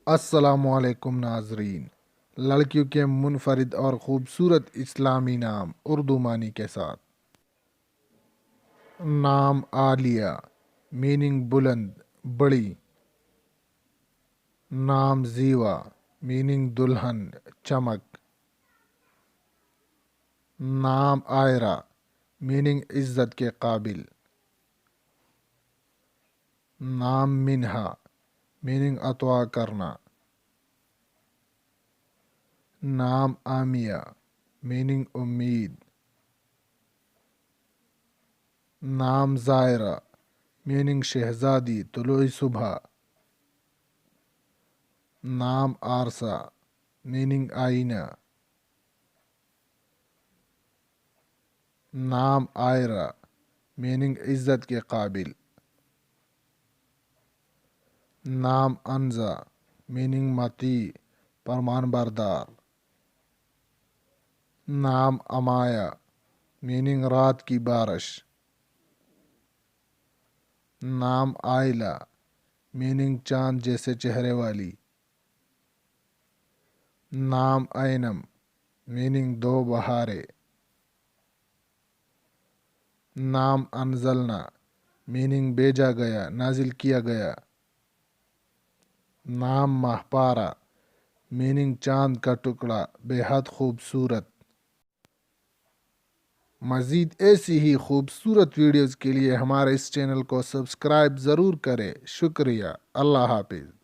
السلام علیکم ناظرین، لڑکیوں کے منفرد اور خوبصورت اسلامی نام اردو معنی کے ساتھ۔ نام عالیہ، میننگ بلند، بڑی۔ نام زیوا، میننگ دلہن، چمک۔ نام عائرہ، میننگ عزت کے قابل۔ نام منہا، میننگ عطا کرنا۔ نام آمیہ، میننگ امید۔ نام زائرہ، میننگ شہزادی، طلوع صبح۔ نام عارسہ، میننگ آئینہ۔ نام عائرہ، میننگ عزت کے قابل۔ نام انزا، میننگ مطیع، فرمان بردار۔ نام امایا، میننگ رات کی بارش۔ نام عائلہ، میننگ چاند جیسے چہرے والی۔ نام اینم، میننگ دو بہارے۔ نام انزلنا، میننگ بھیجا گیا، نازل کیا گیا۔ نام ماہپارہ، میننگ چاند کا ٹکڑا، بے حد خوبصورت۔ مزید ایسی ہی خوبصورت ویڈیوز کے لیے ہمارے اس چینل کو سبسکرائب ضرور کریں۔ شکریہ، اللہ حافظ۔